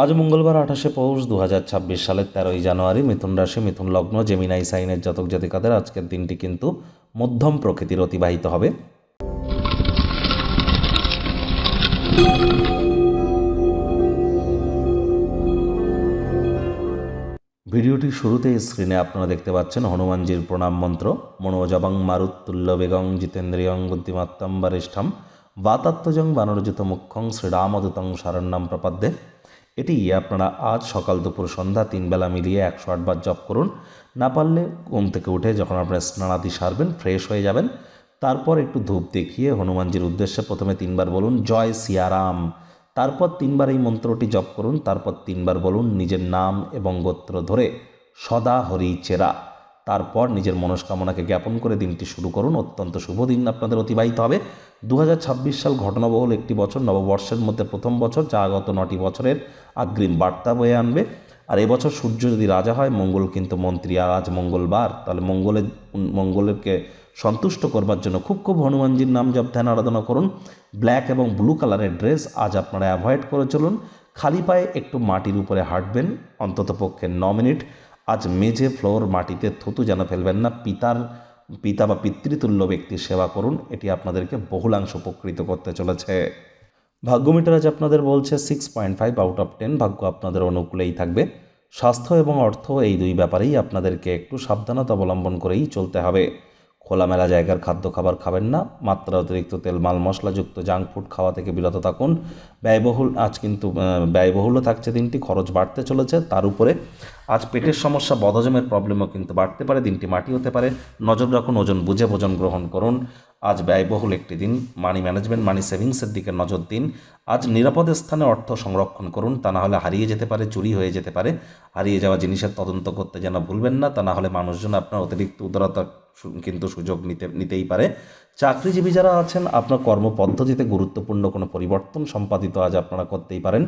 আজ মঙ্গলবার 28শে পৌষ 2026 সালের 13ই জানুয়ারি। মিথুন রাশি, মিথুন লগ্ন, জেমিনাই সাইনের জাতক জাতিকাদের আজকের দিনটি কিন্তু মধ্যম প্রকৃতির অতিবাহিত হবে। ভিডিওটির শুরুতে স্ক্রিনে আপনারা দেখতে পাচ্ছেন হনুমানজির প্রণাম মন্ত্র। মনোজবং মারুত্তুল্য বেগং জিতেন্দ্রিয়ং বুদ্ধিমত্তম বরিষ্ঠম বাতাত্মজং বানরজিত মুখ্যং শ্রীরামদূতং শরণ্যম প্রপদ্যে। এটি আপনারা আজ সকাল দুপুর সন্ধ্যা 3 বেলা মিলিয়ে 108 বার জপ করুন। না পারলে ঘুম থেকে উঠে যখন আপনারা স্নানাদি সারবেন, ফ্রেশ হয়ে যাবেন, তারপর একটু ধূপ দেখিয়ে হনুমানজির উদ্দেশ্যে প্রথমে 3 বার বলুন জয় সিয়ারাম। তারপর 3 বার এই মন্ত্রটি জপ করুন। তারপর 3 বার বলুন নিজের নাম এবং গোত্র ধরে সদা হরি চেরা। তারপর নিজের মনস্কামনাকে জ্ঞাপন করে দিনটি শুরু করুন। অত্যন্ত শুভ দিন আপনাদের অতিবাহিত হবে। 2026 সাল ঘটনাবহুল একটি বছর, নববর্ষের মধ্যে প্রথম বছর, যা গত 9টি বছরের অগ্রিম বার্তা বয়ে আনবে। আর এবছর সূর্য যদি রাজা হয়, মঙ্গল কিন্তু মন্ত্রী। আর আজ মঙ্গলবার, তাহলে মঙ্গলেরকে সন্তুষ্ট করবার জন্য খুব হনুমানজির নাম জপ ধ্যান আরাধনা করুন। ব্ল্যাক এবং ব্লু কালারের ড্রেস আজ আপনারা অ্যাভয়েড করে চলুন। খালি পায়ে একটু মাটির উপরে হাঁটবেন অন্তত পক্ষে 9 মিনিট। আজ মেঝে, ফ্লোর, মাটিতে থুতু যেন ফেলবেন না। পিতা বা পিতৃতুল্য ব্যক্তির সেবা করুন, এটি আপনাদেরকে বহুলাংশ উপকৃত করতে চলেছে। ভাগ্যমিটার আজ আপনাদের বলছে 6.5 আউট অফ 10। ভাগ্য আপনাদের অনুকূলেই থাকবে। স্বাস্থ্য এবং অর্থ এই দুই ব্যাপারেই আপনাদেরকে একটু সাবধানতা অবলম্বন করেই চলতে হবে। খোলামেলা জায়গার খাদ্য খাবার খাবেন না। মাত্রা অতিরিক্ত তেল, মাল মশলাযুক্ত জাঙ্ক ফুড খাওয়া থেকে বিরত থাকুন। ব্যয়বহুলও থাকছে দিনটি, খরচ বাড়তে চলেছে। তার উপরে আজ পেটের সমস্যা, বদহজমের প্রবলেমও কিন্তু বাড়তে পারে। দিনটি মাটি হতে পারে, নজর রাখুন, ওজন বুঝে ভোজন গ্রহণ করুন। আজ ব্যয়বহুল একটি দিন। মানি ম্যানেজমেন্ট, মানি সেভিংসের দিকে নজর দিন। আজ নিরাপদ স্থানে অর্থ সংরক্ষণ করুন, তা না হলে হারিয়ে যেতে পারে, চুরি হয়ে যেতে পারে। হারিয়ে যাওয়া জিনিসের তদন্ত করতে যেন ভুলবেন না, তা না হলে মানুষজন আপনার অতিরিক্ত উদারতা কিন্তু সুযোগ নিতেই পারে। চাকরিজীবী যারা আছেন, আপনার কর্মপদ্ধতিতে গুরুত্বপূর্ণ কোনো পরিবর্তন সম্পাদিত আজ আপনারা করতেই পারেন।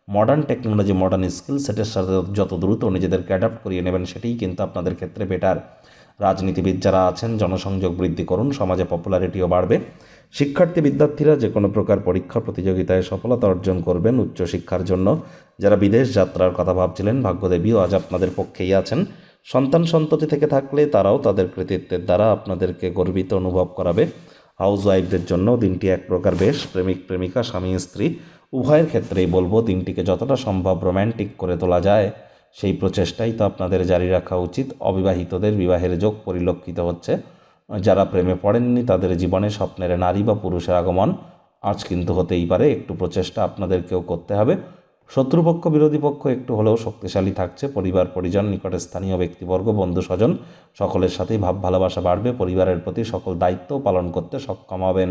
মডার্ন টেকনোলজি, মডার্ন স্কিল সেটের সাথে যত দ্রুত নিজেদেরকে অ্যাডাপ্ট করিয়ে নেবেন, সেটাই কিন্তু আপনাদের ক্ষেত্রে বেটার। রাজনীতিবিদ যারা আছেন, জনসংযোগ বৃদ্ধি করুন, সমাজে পপুলারিটিও বাড়বে। শিক্ষার্থী বিদ্যার্থীরা যে কোনো প্রকার পরীক্ষা প্রতিযোগিতায় সফলতা অর্জন করবেন উচ্চশিক্ষার জন্য। যারা বিদেশ যাত্রার কথা ভাবছিলেন, ভাগ্যদেবীও আজ আপনাদের পক্ষেই আছেন। সন্তান সন্ততি থেকে থাকলে তারাও তাদের কৃতিত্বের দ্বারা আপনাদেরকে গর্বিত অনুভব করাবে। হাউস ওয়াইফদের জন্য দিনটি এক প্রকার বেশ। প্রেমিক প্রেমিকা, স্বামী স্ত্রী উভয়ের ক্ষেত্রেই বলবো দিনটিকে যতটা সম্ভব রোম্যান্টিক করে তোলা যায় সেই প্রচেষ্টাই তো আপনাদের জারি রাখা উচিত। অবিবাহিতদের বিবাহের যোগ পরিলক্ষিত হচ্ছে। যারা প্রেমে পড়েননি তাদের জীবনে স্বপ্নের নারী বা পুরুষের আগমন আজ কিন্তু হতেই পারে। একটু প্রচেষ্টা আপনাদেরকেও করতে হবে। শত্রুপক্ষ, বিরোধী পক্ষ একটু হলেও শক্তিশালী থাকছে। পরিবার পরিজন, নিকটের স্থানীয় ব্যক্তিবর্গ, বন্ধু স্বজন সকলের সাথেই ভাব ভালোবাসা বাড়বে। পরিবারের প্রতি সকল দায়িত্ব পালন করতে সক্ষম হবেন।